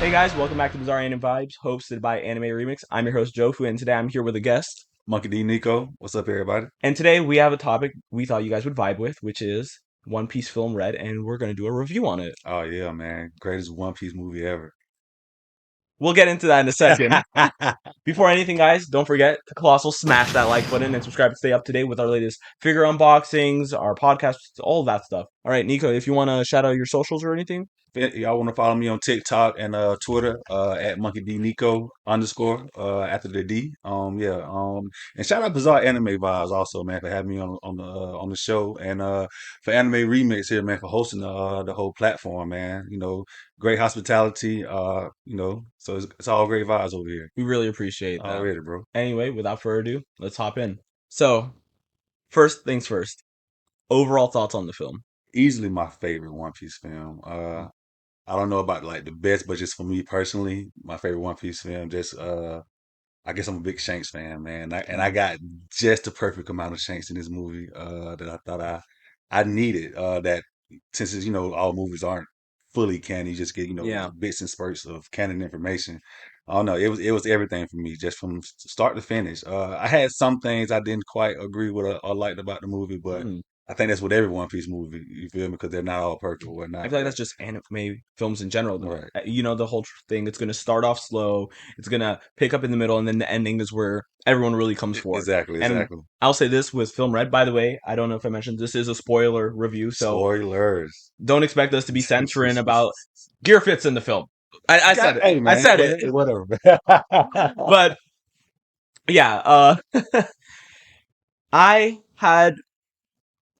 Hey guys, welcome back to Bizarre Anime Vibes, hosted by Anime Remix. I'm your host Jofu, and today I'm here with a guest. Monkey D. NEEKO. What's up, everybody? And today we have a topic we thought you guys would vibe with, which is One Piece Film Red, and we're going to do a review on it. Oh yeah, man. Greatest One Piece movie ever. We'll get into that in a second. Before anything, guys, don't forget to colossal smash that like button and subscribe to stay up to date with our latest figure unboxings, our podcasts, all of that stuff. All right, Nico, if you want to shout out your socials or anything. Y'all want to follow me on TikTok and Twitter at Monkey D Nico underscore after the D. And shout out Bizarre Anime Vibes also, man, for having me on the show, and for Anime Remix here, man, for hosting the whole platform, man. Great hospitality. So it's all great vibes over here We really appreciate that. already, bro. Anyway, without further ado, let's hop in. So, first things first, overall thoughts on the film. Easily my favorite One Piece film. I don't know about like the best, but just for me personally, my favorite One Piece film. Just I guess I'm a big Shanks fan, man. And I got just the perfect amount of Shanks in this movie that I thought I needed. That since all movies aren't fully canon, you just get Yeah. bits and spurts of canon information. I don't know. It was everything for me, just from start to finish. I had some things I didn't quite agree with or liked about the movie, but Mm. I think that's with every One Piece movie. You feel me? Because they're not all perfect or I whatnot. feel like But that's just anime films in general. right. The whole thing. It's gonna start off slow. It's gonna pick up in the middle, and then the ending is where everyone really comes for. Exactly, And exactly. I'll say this with Film Red, by the way. I don't know if I mentioned this is a spoiler review, so Spoilers. don't expect us to be censoring about gear fits in the film. I said it. Hey I man, said it. whatever. But yeah, I had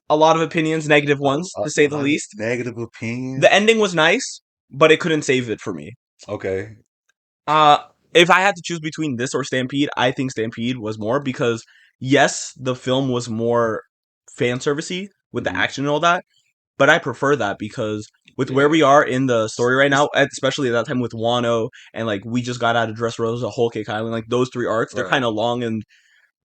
a lot of opinions, negative A, ones a to say the lot of least. negative The opinions. ending was nice, but it couldn't save it for me. Okay. Uh, if I had to choose between this or Stampede, I think Stampede was more because yes, the film was more fan servicey with the Hmm. action and all that, but I prefer that because with where Yeah. we are in the story right It's now, especially at that time with Wano and like we just got out of Dressrosa, Whole Cake Island, like those three arcs, they're right. kind of long and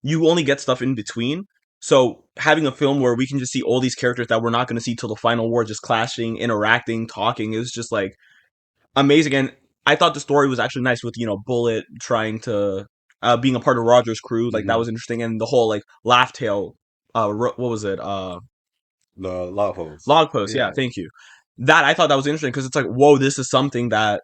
you only get stuff in between. So having a film where we can just see all these characters that we're not going to see till the final war, just clashing, interacting, talking, is just like amazing. And I thought the story was actually nice with Bullet trying to being a part of Roger's crew, like that Hmm. was interesting, and the whole like laugh tale. What was it? The love holes. Log post. Yeah, Yeah. thank you. That I thought that was interesting because it's like, whoa, this is something that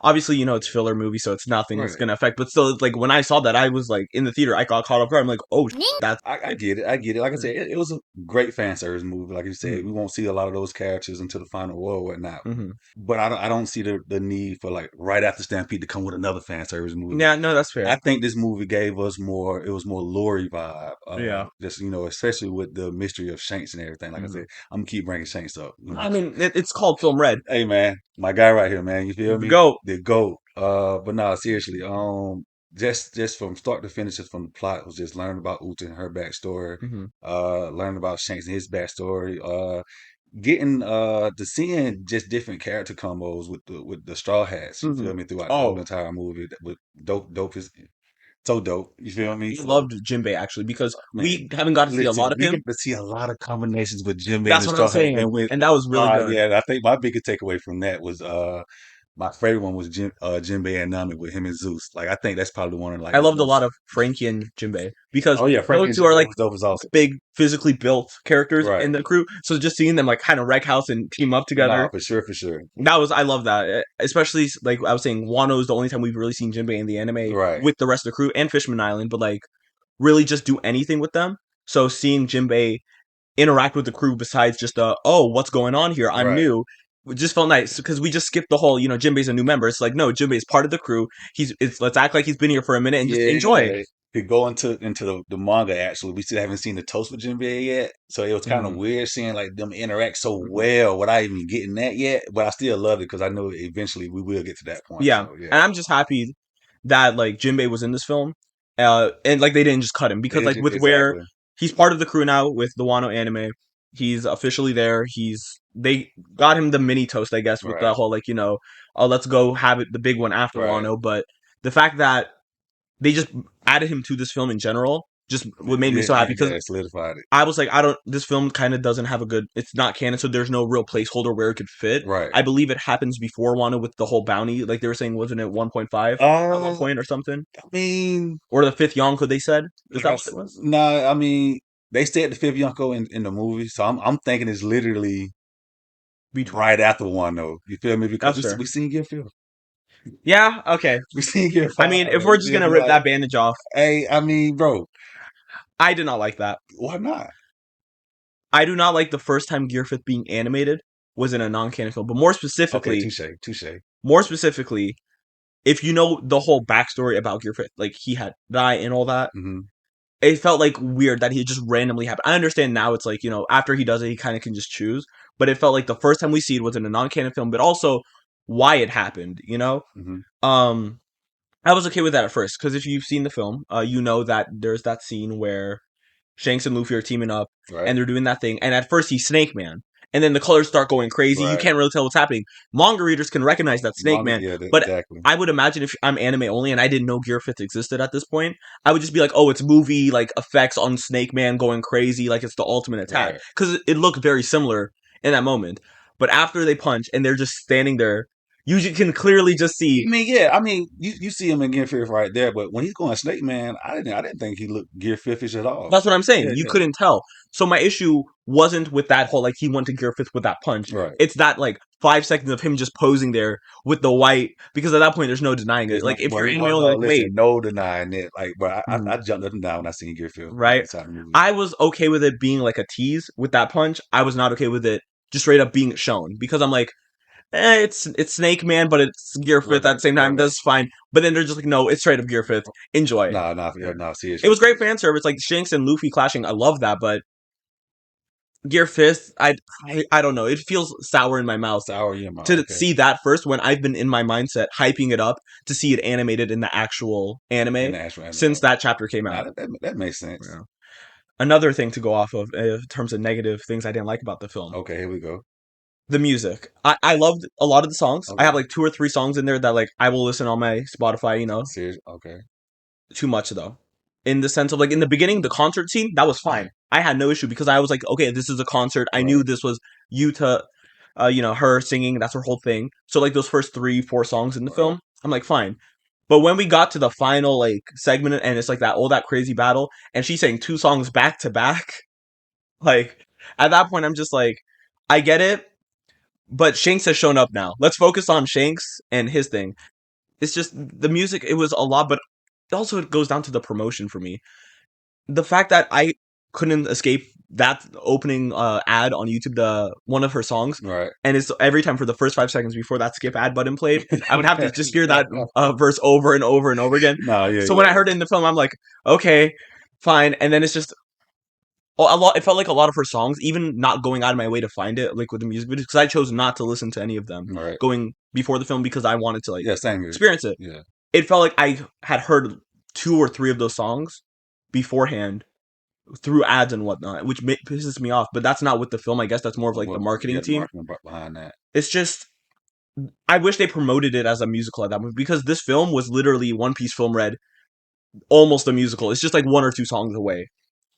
obviously it's filler movie, so it's nothing it's Right. gonna affect. But still, like when I saw that, I was like in the theater, I got caught off guard. I'm like, oh, that's I get it. I get it. Like I said, it was a great fan service movie. Like you said, mm-hmm. we won't see a lot of those characters until the final war or whatnot. Mm-hmm. But I don't see the need for like right after Stampede to come with another fan service movie. Yeah, no, that's fair. I think this movie gave us more. It was more lore vibe. Yeah. Just especially with the mystery of Shanks and everything. Like I Mm-hmm. said, I'm gonna keep bringing Shanks up. I mean, it's called Film Red. Hey man, my guy right here, man. You feel The me? goat. The goat. But no, seriously. Just from start to finish, just from the plot was just learning about Uta and her backstory. Mm-hmm. Learning about Shanks and his backstory. Getting to seeing just different character combos with the Straw Hats. You Mm-hmm. feel me? Throughout the whole Oh, entire movie, that with dope is so dope. You feel me? I So loved Jinbei actually because we man, haven't got to see a lot listen, of we him. get to see a lot of combinations with Jinbei and That's the what I'm Straw Hat, saying, and with and that was really good. yeah, I think my biggest takeaway from that was my favorite one was Jinbei and Nami with him and Zeus. Like I think that's probably one of like I the loved a lot most. of Frankie and Jinbei because Oh yeah, those Frankie and two are Jinbei like was dope as awesome. big, physically built characters Right. in the crew. So just seeing them like kind of wreck house and team up Nah, together, for sure, for sure. I love that. Especially like I was saying, Wano is the only time we've really seen Jinbei in the anime Right. with the rest of the crew and Fishman Island, but like really just do anything with them. So seeing Jinbei interact with the crew besides just oh, what's going on here, I'm Right. new, it just felt nice because we just skipped the whole Jinbei's a new member. It's like, no, Jinbei's part of the crew. Let's act like he's been here for a minute and just enjoy. Yeah. To go into the manga, actually, we still haven't seen the toast with Jinbei yet, so it was kind of Mhm. weird seeing like them interact so Mhm. well without even getting that yet. But I still love it because I know eventually we will get to that point. Yeah, So yeah, and I'm just happy that like Jinbei was in this film, and like they didn't just cut him because like with where exactly. he's part of the crew now with the Wano anime, he's officially there. They got him the mini toast, I guess, with Right. the whole like oh, let's go have it the big one after Right. Wano. But the fact that they just added him to this film in general, just what made me so happy because Yeah, solidified it. I was like, I don't. This film kind of doesn't have a good. It's not canon, so there's no real placeholder where it could fit. Right. I believe it happens before Wano with the whole bounty. Like they were saying, wasn't it 1.5 at one Uh, point or something? I mean, Or the fifth Yonko? They said, is like that what it was? nah, I mean, they said the fifth Yonko in the movie, so I'm thinking it's literally Between. right after one though. You feel me? Because That's fair. we seen Gear 5. Yeah. Okay. We seen Gear I 5. mean, if we're just You gonna feel me? rip Like, that bandage off, hey, I mean, bro, I did not like that. why not? I do not like the first time Gear Fifth being animated was in a non-canon film, but more Okay, specifically, touche, touche. more specifically, if you know the whole backstory about Gear Fifth, like he had died and all that, Hmm. it felt like weird that he just randomly happened. I understand now it's like, after he does it, he kind of can just choose, but it felt like the first time we see it was in a non-canon film, but also why it happened. Hmm. Um, I was okay with that at first because if you've seen the film, you know that there's that scene where Shanks and Luffy are teaming up Right, and they're doing that thing. And at first he's Snake Man. And then the colors start going crazy. You right. can't really tell what's happening. Manga readers can recognize that Snake Manga, Man. yeah, But exactly. I would imagine if I'm anime only and I didn't know Gear Fifth existed at this point, I would just be like, oh, it's movie like effects on Snake Man going crazy, like it's the ultimate attack. Right. Because it looked very similar in that moment. But after they punch and they're just standing there, you can clearly just I see. mean, yeah, I mean, you see him in Gear Fifth right there, but when he's going Snake Man, I didn't think he looked Gear Fifth-ish at all. That's what I'm saying. Yeah, You yeah. couldn't tell. So my issue wasn't with that whole like he went to Gear Fifth with that punch. Right. It's that like 5 seconds of him just posing there with the white because at that point there's no denying it. There's no, Like if you're well, anime well, only, no, like listen, wait, no denying it. Like, but I Mhm. jumped up and down when I seen Gear Fifth Right? inside the movie. I was okay with it being like a tease with that punch. I was not okay with it just straight up being shown because I'm like, it's Snake Man, but it's Gear Right, Fifth at the same right, time. right. That's fine. But then they're just like, no, it's straight up Gear Fifth. Enjoy. Nah, nah, Yeah. nah, It seriously, was great seriously. fan service, like Shanks and Luffy clashing. I love that, but Gear Fifth, I don't know. It feels sour in my mouth Sour Yama, to okay. see that first when I've been in my mindset hyping it up to see it animated in the actual In anime the actual anime. since that chapter came Nah, out. that makes sense. Yeah. Another thing to go off of in terms of negative things I didn't like about the film. Okay, here we go. The music. I loved a lot of the songs. I have Okay. like 2 or 3 songs in there that like I will listen on my Spotify. Serious, okay. Too much though. In the sense of like in the beginning, the concert scene, that was fine. I had no issue because I was like, okay, this is a concert. I Right, knew this was Yuta, her singing. That's her whole thing. So like those first 3, 4 songs in the right. film, I'm like, fine. But when we got to the final like segment and it's like that crazy battle, and she's saying 2 songs back to back, like at that point, I'm just like, I get it, but Shanks has shown up now. Let's focus on Shanks and his thing. It's just the music. It was a lot, but also it goes down to the promotion for me. The fact that I couldn't escape that opening ad on YouTube, the one of her songs, Right. and it's every time for the first 5 seconds before that skip ad button played, I would have to just hear that verse over and over and over again. No, yeah, So when I yeah. heard it in the film, I'm like, okay, fine, and then it's just a lot. It felt like a lot of her songs, even not going out of my way to find it, like with the music videos, because I chose not to listen to any of them Right. going before the film because I wanted to like Yeah, same here. experience it. Yeah. It felt like I had heard 2 or 3 of those songs beforehand through ads and whatnot, which pisses me off. But that's not with the film. I guess that's more of like the Well, yeah, marketing the team. marketing behind that. It's just I wish they promoted it as a musical at that point because this film was literally One Piece film read almost a musical. It's just like 1 or 2 songs away.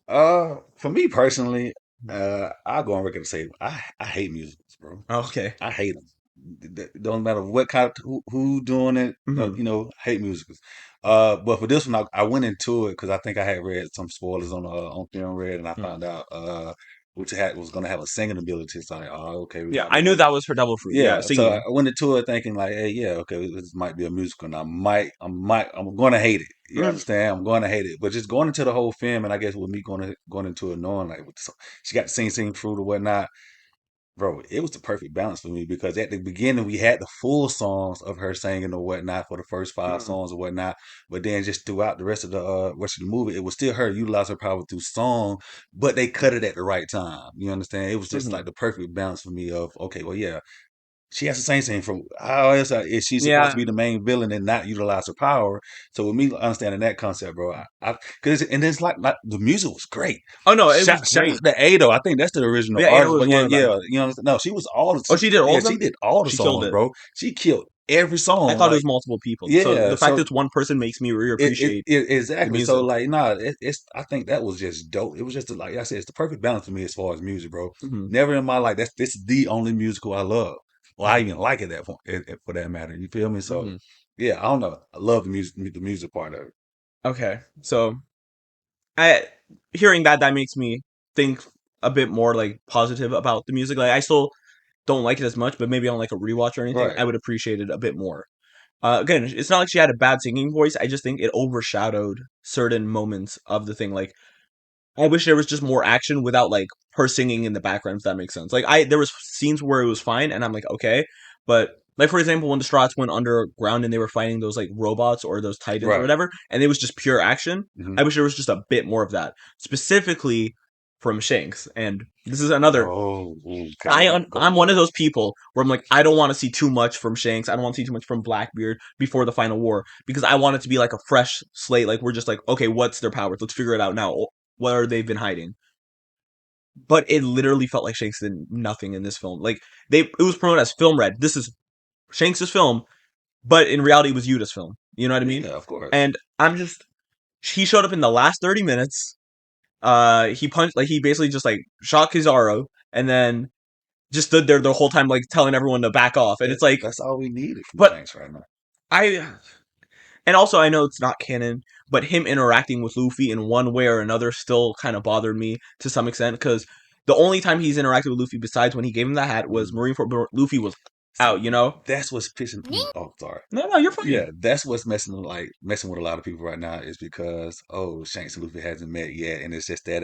For me personally, I'll go on record and say I hate musicals, bro. Okay. I hate them. Don't matter what kind of who doing it. Hmm. Hate musicals. But for this one, I went into it because I think I had read some spoilers on Film Red, and I found out which was going to have a singing ability. So I'm like, oh, okay, we Yeah, got I it. knew that was for Devil Fruit. Yeah, Yeah, so I singing. went into it thinking like, hey, yeah, okay, this might be a musical, and I'm going to hate it. You Mm. understand? I'm going to hate it. But just going into the whole film, and I guess with me going into it knowing like she got to sing fruit or whatnot, bro, it was the perfect balance for me because at the beginning we had the full songs of her singing or whatnot for the first five Mm. songs or whatnot, but then just throughout the rest of the movie, it was still her utilize her power through song, but they cut it at the right time. You understand? It was just Hmm. like the perfect balance for me of okay, well, yeah, she has the same thing from how else is she supposed to Yeah. be the main villain and not utilize her power? So with me understanding that concept, bro, I because and it's like the music was great. Oh no, it was Shout out great. to Ado. I think that's the original Yeah, Ada artist, was but one yeah, of them. yeah, you know, no, she was all Oh, she did all yeah, of she them. did all the She killed songs, it. bro. She killed every I song. thought it Like, was multiple people. So yeah, the fact that so it's one person makes me really appreciate the exactly. So music. like, nah, it's. I think that was just dope. It was just like I said, it's the perfect balance for me as far as music, bro. Hmm. Never in my life that's this is the only musical I love. Well, I Hmm. even like it that point, for that matter. You feel me? So Hmm. yeah, I don't know. I love the music part of it. Okay, so I hearing that makes me think a bit more like positive about the music. Like I still don't like it as much, but maybe on like a rewatch or anything, Right, I would appreciate it a bit more. Again, it's not like she had a bad singing voice. I just think it overshadowed certain moments of the thing. Like I wish there was just more action without like her singing in the background. If that makes sense. Like I there was scenes where it was fine, and I'm like okay, but like for example, when the Strats went underground and they were fighting those like robots or those titans or right. whatever, and it was just pure action. Hmm. I wish there was just a bit more of that, specifically from Shanks. And this is another. Oh, ooh, okay. Go. I'm one of those people where I'm like I don't want to see too much from Shanks. I don't want to see too much from Blackbeard before the final war because I want it to be like a fresh slate. Like we're just like okay, what's their powers? Let's figure it out now. What are they been hiding? But it literally felt like Shanks did nothing in this film. Like it was promoted as film red. This is Shanks' film, but in reality, it was Yuta's film. You know what I mean? Yeah, of course. And I'm just he showed up in the last 30 minutes. He punched like he basically just like shot Kizaru and then just stood there the whole time like telling everyone to back off. And it's like, That's all we needed from but Shanks right now. I and also I know it's not canon, but him interacting with Luffy in one way or another still kind of bothered me to some extent because the only time he's interacted with Luffy besides when he gave him the hat was Mhm. Marineford. Luffy was See, out, you know. that's what's pissing. Oh, sorry. No, no, you're fine. Yeah, that's what's messing with a lot of people right now is because Shanks and Luffy hasn't met yet, and it's just that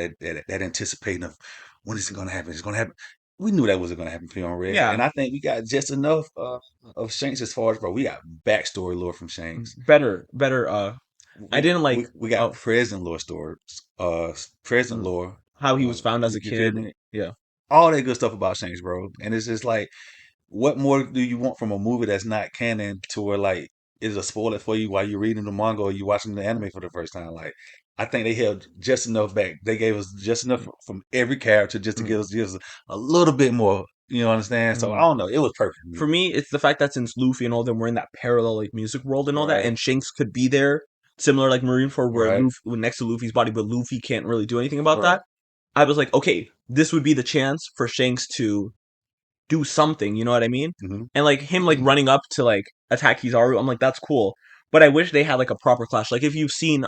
anticipating of when is it gonna happen? It's gonna happen. We knew that wasn't gonna happen for on Red, and Yeah, I think we got just enough of Shanks as far as bro. We got backstory lore from Shanks. better. I didn't like We got oh, present lore stories, present mm, lore. how he was found as a You feel kid. me? Yeah, All that good stuff about Shanks, bro. And it's just like what more do you want from a movie that's not canon to where like is a spoiler for you while you're reading the manga or you watching the anime for the first time? Like I think they held just enough back. They gave us just enough from every character just to mm, give us a little bit more. You know what I'm saying? So I mm. don't know. It was perfect for me. For me, it's the fact that since Luffy and all them were in that parallel like music world and all that, Right, and Shanks could be there, similar like Marineford, where right, Luffy next to Luffy's body, but Luffy can't really do anything about right. that. I was like, okay, this would be the chance for Shanks to do something, you know what I mean? Hmm. And like him like running up to like attack Kizaru, I'm like, that's cool. But I wish they had like a proper clash. Like if you've seen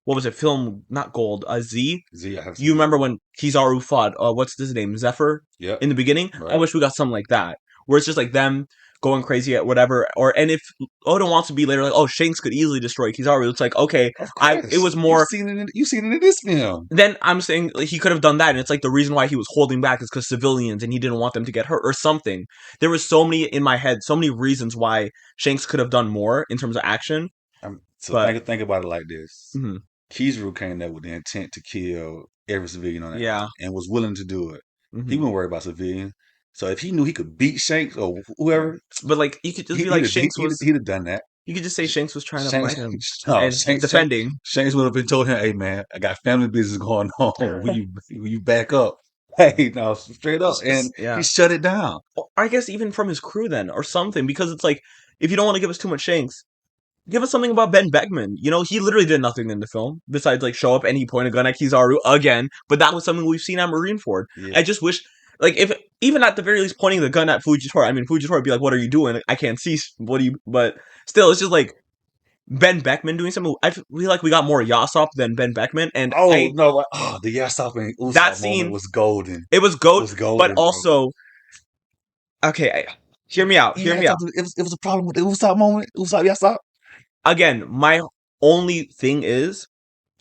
what was it, film not Gold, Z? Z, I have You seen Z. remember when Kizaru fought what's his name? Zephyr Yep. in the beginning? I Right. wish we got something like that. Where it's just like them going crazy at whatever, or and if Oda wants to be later like, oh Shanks could easily destroy Kizaru, it's like, okay, Of it course. was more You seen it in this film. then I'm saying like, he could have done that, and it's like the reason why he was holding back is because civilians, and he didn't want them to get hurt or something. There was so many in my head, so many reasons why Shanks could have done more in terms of action, So but think about it like this. mhm, Kizaru came there with the intent to kill every civilian on that yeah, island and was willing to do it. He hmm wouldn't worry about civilians. So if he knew he could beat Shanks or whoever, but like you could just be like Shanks was. he'd have done that. You could just say Shanks was trying to Shanks, fight him no, and defending. Shanks would have been told him, "Hey man, I got family business going on. Will you back up?" Hey, no, straight up, and he Yeah. shut it down. Or I guess even from his crew then, or something, because it's like if you don't want to give us too much Shanks, give us something about Ben Beckman. You know, he literally did nothing in the film besides like show up and he point a gun at Kizaru again. But that was something we've seen at Marineford. Yeah. I just wish, like, if even at the very least pointing the gun at Fujitora. I mean, Fujitora would be like, "What are you doing? I can't see. What do you?" But still, it's just like Ben Beckman doing something. I feel like we got more Yasop than Ben Beckman, and Oh no! The Yasop and that Usopp moment scene was golden. it was goat. Was But golden, bro. also, okay, hear me out. You Hear had me out. something. It was a problem with the Usopp moment. Usopp Yasop. Again, my only thing is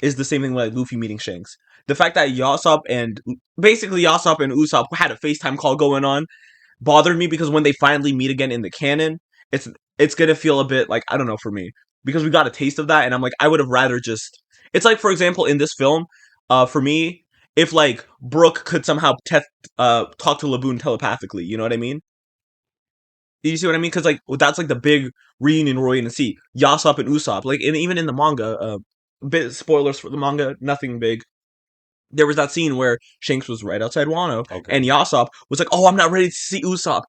the same thing with like, Luffy meeting Shanks. The fact that Yasop and basically Yasop and Usopp had a FaceTime call going on bothered me because when they finally meet again in the canon, it's it's gonna feel a bit like I don't know for me because we got a taste of that, and I'm like I would have rather just. It's like for example in this film, for me, if like Brooke could somehow talk to Laboon telepathically, you know what I mean? You see what I mean? Because like that's like the big reunion we're waiting to see Yasop and Usopp. Like and even in the manga, bit spoilers for the manga, nothing big. there was that scene where Shanks was right outside Wano, Okay. and Yasop was like, "Oh, I'm not ready to see Usopp,"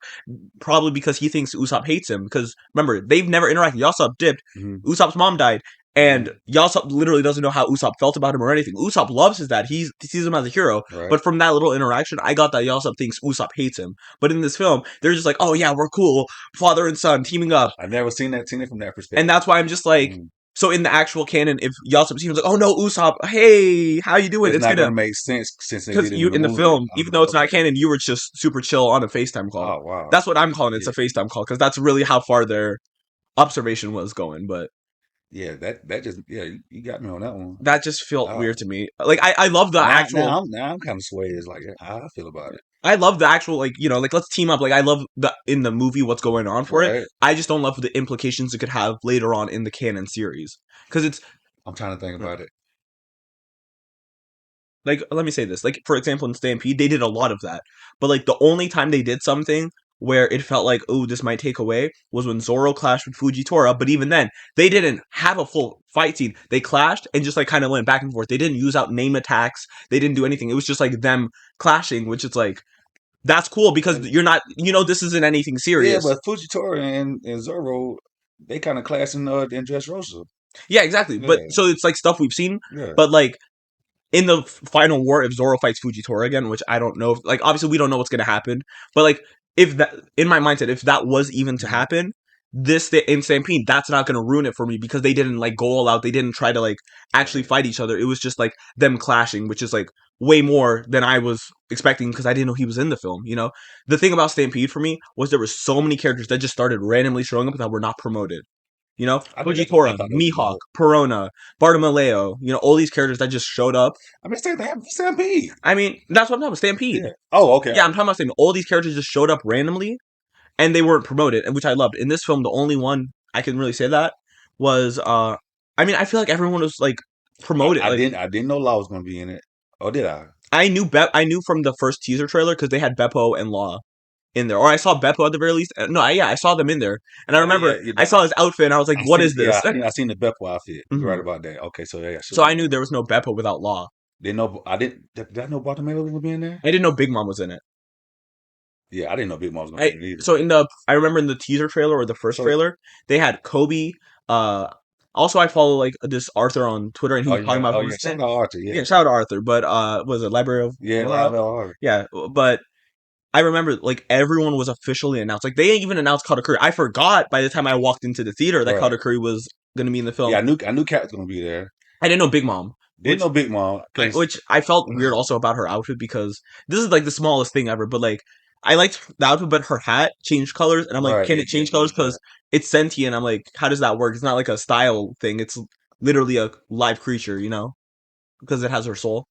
probably because he thinks Usopp hates him. Because remember, they've never interacted. Yasop dipped. Hmm. Usopp's mom died, Hmm. and Yasop literally doesn't know how Usopp felt about him or anything. Usopp loves his dad. He sees him as a hero. Right. But from that little interaction, I got that Yasop thinks Usopp hates him. But in this film, they're just like, "Oh yeah, we're cool, father and son teaming up," I never seen it from that and perspective. that's why I'm just like. Hmm. So in the actual canon, if Yasop seems like, "Oh no, Usopp, hey, how you doing?" It's It's not gonna gonna make sense since they because did it you in the in the movie. film, even though it's not Okay. canon, you were just super chill on a FaceTime call. Oh wow. That's what I'm calling it. It's Yeah. a FaceTime call because that's really how far their observation was going. But Yeah. That just you got me on that one. that just felt Uh, weird to me. Like I love the actual. now I'm kind of swayed. It's like how I feel about it. I love the actual like like let's team up. Like I love the in the movie what's going on for it. Right. I just don't love the implications it could have later on in the canon series because it's I'm trying to think about it. like let me say this like for example in Stampede they did a lot of that but like the only time they did something where it felt like oh this might take away was when Zoro clashed with Fujitora but even then they didn't have a full fight scene they clashed and just like kind of went back and forth they didn't use out name attacks they didn't do anything it was just like them clashing which is like that's cool because And you're not this isn't anything yeah, serious but Fujitora and Zoro, they kind of clash in Dressrosa. yeah exactly but Yeah. so it's like stuff we've seen Yeah. but like in the final war, if Zoro fights Fujitora again, which I don't know, like obviously we don't know what's gonna happen, but like if that in my mindset, if that was even to Mhm. happen, in Stampede, that's not gonna ruin it for me because they didn't like go all out, they didn't try to like actually Right. fight each other. It was just like them clashing, which is like way more than I was expecting because I didn't know he was in the film. The thing about Stampede for me was there were so many characters that just started randomly showing up that were not promoted. I Fujitora, thought it was Mihawk, more. Perona, Bartolomeo, all these characters that just showed up I mean, same thing happened for Stampede. I mean, that's what I'm talking about. Stampede. Yeah. Oh, okay. Yeah, I'm talking about Stampede. All these characters just showed up randomly, and they weren't promoted, which I loved. In this film, the only one I can really say that was, I mean, I feel like everyone was like promoted. Like I didn't know Law was going to be in it. Oh, did I? I knew from the first teaser trailer because they had Beppo and Law in there, or I saw Beppo at the very least. No, yeah, I saw them in there, and I remember Yeah. I saw his outfit, and I was like, "What is this?" I seen the Beppo outfit. You're right Mhm. about that. Okay, so yeah, So sure. I knew there was no Beppo without Law. Didn't know. I didn't. Did I know Bartolomeo was going to be in there? I didn't know Big Mom was in it. Yeah, I didn't know Big Mom was going to be in it either. I remember in the teaser trailer or the first So, trailer, they had Kobe. Uh, also I follow like this Arthur on Twitter, and he was talking about oh who yeah, was in shout it. out Archer. Yeah, Yeah, shout out to Arthur, but was it Library of yeah, Morale? Live Archer. Yeah, but I remember like everyone was officially announced. Like they even announced Katakuri. I forgot by the time I walked into the theater that Right. Katakuri was going to be in the Yeah, film. I knew Cat was going to be there. I didn't know Big Mom, Didn't which know Big Mom because I felt weird also about her outfit because this is like the smallest thing ever, but like I liked the outfit, but her hat changed colors, and I'm like, right. can it change colors Yeah. because it's sentient? I'm like, how does that work? It's not like a style thing. It's literally a live creature, because it has her soul.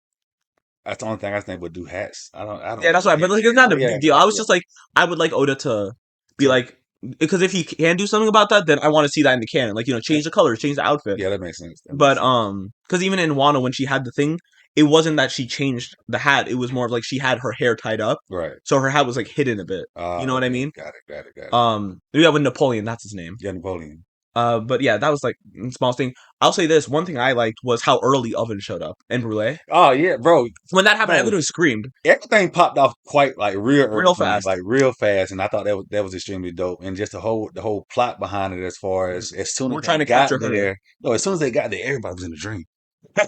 That's the only thing I think would do hats. I Yeah, don't. that's why. Yeah. But like, it's not Oh a yeah. big deal. I was Yeah. just like, I would like Oda to be To, like, because if he can do something about that, then I want to see that in the canon. Like, change the colors, change the outfit. yeah, that makes sense. That makes But sense. because even in Wano when she had the thing, it wasn't that she changed the hat. It was more of like she had her hair tied up, Right. so her hat was like hidden a bit. You know what I Okay. mean? Got it. Got it. Got it. Yeah, with Napoleon, that's his name. Yeah, Napoleon. But yeah, that was like small thing. I'll say this: one thing I liked was how early Oven showed up and Brule. Oh yeah, bro. When that happened, I Bro, literally screamed everything popped off quite like real early real for me, fast. like real fast, and I thought that was extremely dope. And just the whole plot behind it, as far as soon as We're they trying to got capture her. there, no, as soon as they got there, everybody was in a dream.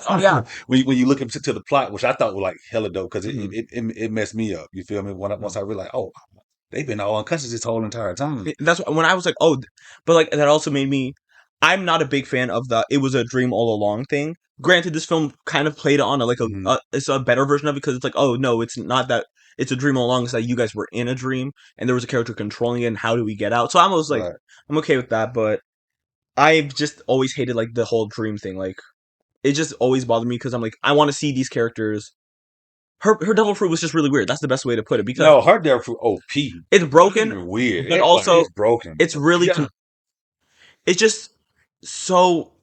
Oh yeah. When you look into to the plot, which I thought was like hella dope, because Mhm. it messed me up. You feel me? Once I realized, oh, they've been all unconscious this whole entire time. That's when I was like, oh, but like that also made me. I'm not a big fan of the "it was a dream all along" thing. Granted, this film kind of played on Hmm. it's a better version of it because it's like, oh no, it's not that it's a dream all along. It's that you guys were in a dream and there was a character controlling it. And how do we get out? So I was like, Right. I'm okay with that, but I've just always hated like the whole dream thing. Like it just always bothered me because I'm like, I want to see these characters. Her devil fruit was just really weird. That's the best way to put it because No, her there for OP. it's Not broken, even weird. but Like also it's broken. it's really Yeah. it's just so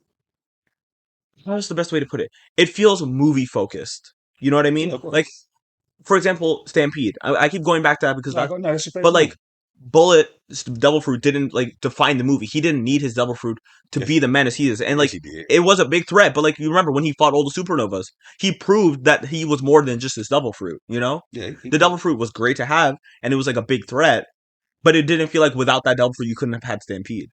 how's the best way to put it? It feels movie focused. You know what I mean? Yeah, of Like, course. for example, Stampede. I keep going back to that because No, that, go. No, that's your but favorite like, movie. Bullet's devil fruit didn't like define the movie. He didn't need his devil fruit to Yes, be the menace he is, and yes, like he did. it was a big threat. But like you remember when he fought all the supernovas, he proved that he was more than just his devil fruit. You know, Yeah, he the put. devil fruit was great to have, and it was like a big threat. But it didn't feel like without that devil fruit you couldn't have had Stampede.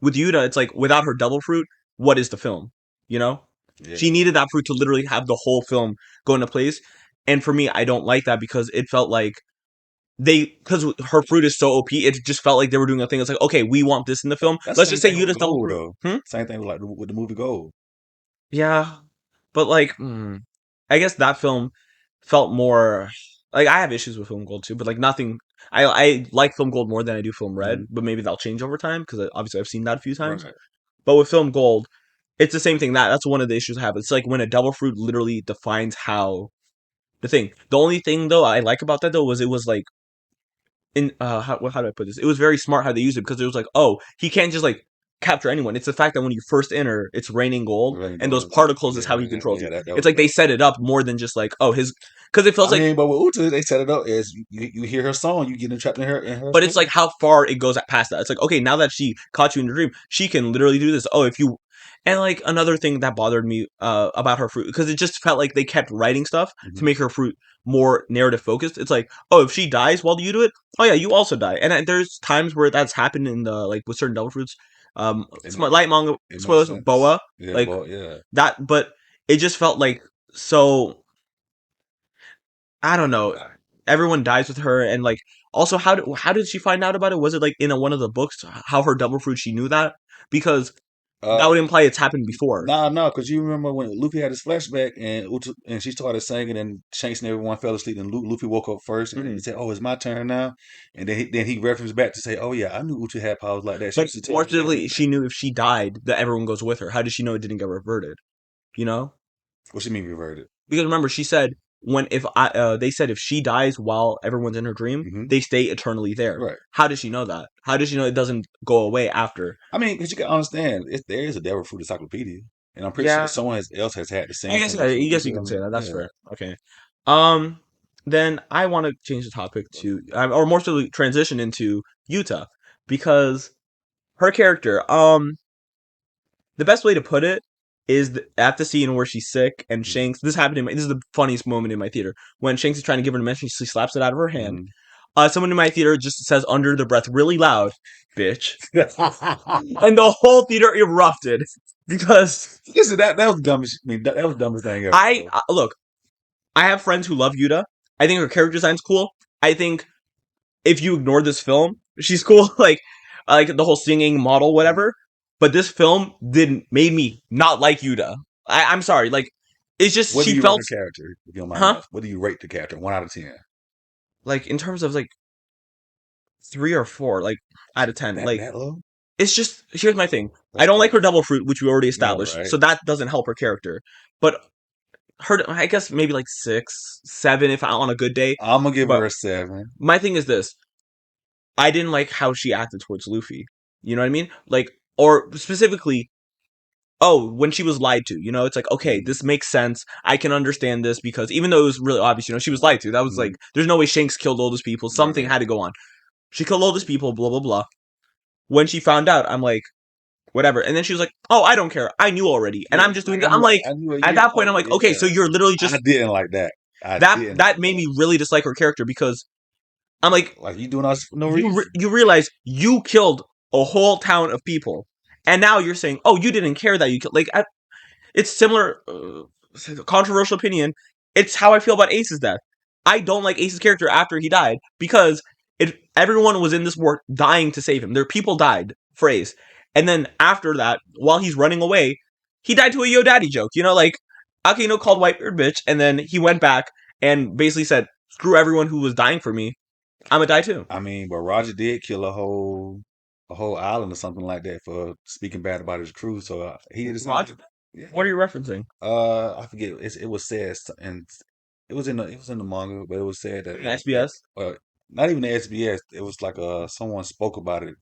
With Yuta, it's like without her devil fruit, what is the film? You know, Yeah, she needed that fruit to literally have the whole film go into place. And for me, I don't like that because it felt like because her fruit is so OP, it just felt like they were doing a thing. It's like, okay, we want this in the film. that's Let's the same just say thing with Yuta's double Gold fruit. though. Hmm? Same thing with like with the movie Gold. Yeah, but like, I guess that film felt more like I have issues with Film Gold too, but like nothing. I like Film Gold more than I do Film Red, Hmm. but maybe that'll change over time because obviously I've seen that a few times. Right. But with Film Gold, it's the same thing. That's one of the issues I have. It's like when a double fruit literally defines how the thing. The only thing though I like about that though was it was like in how do I put this? It was very smart how they used it because it was like, oh, he can't just like capture anyone. It's the fact that when you first enter, it's raining gold, Right. and those Gold. particles is how he Yeah, controls yeah. you. That It's was like they dope. set it up more than just like, oh, his because it feels I like mean, but with Uta, they set it up as you hear her song, you get trapped in her but it's like spell. how far it goes past that. It's like, okay, now that she caught you in your dream, she can literally do this. Oh, if you and like another thing that bothered me about her fruit because it just felt like they kept writing stuff to Hmm. make her fruit more narrative focused. It's like, oh, if she dies while you do it, oh yeah, you also die. And there's times where that's happened in the like with certain devil fruits. It make Light manga it makes spoilers sense. boa Yeah, like but yeah. that, but it just felt like so I don't know. Everyone dies with her, and like also how did she find out about it? Was it like in one of the books how her double fruit she knew that because Uh, that would imply it's happened before. nah, because you remember when Luffy had his flashback and and she started singing and Shanks and everyone fell asleep and Luffy woke up first and he Hmm. said, "Oh, it's my turn now," and then he referenced back to say, "Oh yeah, I knew Uchi had powers like that. She But used to tell more me specifically, she everything." knew if she died that everyone goes with her. How did she know it didn't get reverted? You know, What you mean reverted? because remember she said when if I they said if she dies while everyone's in her dream, Hmm. they stay eternally there. Right. How does she know that? How does she know it doesn't go away after? I mean, because you can understand, there is a Devil Fruit Encyclopedia, and I'm pretty sure Yeah, else has had the I same guess thing too. I You guess you feel can say me? that. That's Yeah. fair. Okay. Um, then I want to change the topic to, or more so, transition into Yuta because her character. The best way to put it is at the scene where she's sick and Shanks. This happened in this is the funniest moment in my theater when Shanks is trying to give her a mention. She slaps it out of her hand. Mm-hmm. Someone in my theater just says under their breath, really loud, "Bitch," and the whole theater erupted because Listen, that was the dumbest. I mean, that was the dumbest thing ever, I bro. look. I have friends who love Yuta. I think her character design's cool. I think if you ignore this film, she's cool. Like the whole singing model, whatever. But this film didn't made me not like Yuta. I'm sorry. Like it's just What do she you rate felt, her character, if you don't mind me huh? asking? What do you rate the character? 1 out of 10. Like in terms of like 3 or 4, like out of 10. That Like that low? it's just here's my thing. I That's don't like her crazy. double fruit, which we already Yeah, established, right. so that doesn't help her character. But her, I guess maybe like 6, 7 if on a good day. I'm gonna give But her a 7. my thing is this: I didn't like how she acted towards Luffy. You know what I mean? Like, or specifically, oh, when she was lied to. You know, it's like, okay, Mm-hmm. this makes sense. I can understand this because even though it was really obvious, she was lied to. That was like, Mm-hmm. there's no way Shanks killed all those people. Right, Something right. had to go on. She killed all those people. Blah blah blah. When she found out, I'm like, whatever. And then she was like, oh, I don't care. I knew already, and Yeah, I'm just doing like that. I'm like, I knew a at year. that point, I'm like, okay, Yeah, so you're literally I just didn't like that. I that. didn't That like made that. me really dislike her character because I'm like, Like you doing all this for no reason. you realize you killed a whole town of people, and now you're saying, "Oh, you didn't care that you killed." Like it's similar, controversial opinion. It's how I feel about Ace's death. I don't like Ace's character after he died because everyone was in this war dying to save him. Their people died for Ace, and then after that, while he's running away, he died to a Yo Daddy joke. Like Akino called Whitebeard bitch, and then he went back and basically said, "Screw everyone who was dying for me. I'ma die too." I mean, but Roger did kill a whole island or something like that for speaking bad about his crew. So he did the same Roger, thing. Yeah. what are you referencing? I forget. It was said, and it was in the manga, but it was said that SBS. not even the SBS. It was like someone spoke about it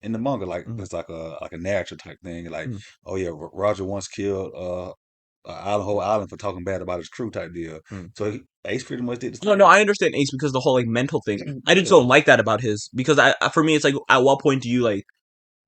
in the manga, like Mm, it's like a narrative type thing. Like, mm, oh yeah, Roger once killed whole island for talking bad about his crew type deal. Hmm. So Ace pretty much did the No, no, same. I understand Ace because the whole like mental thing. I just Yeah. don't like that about his because for me it's like at what point do you like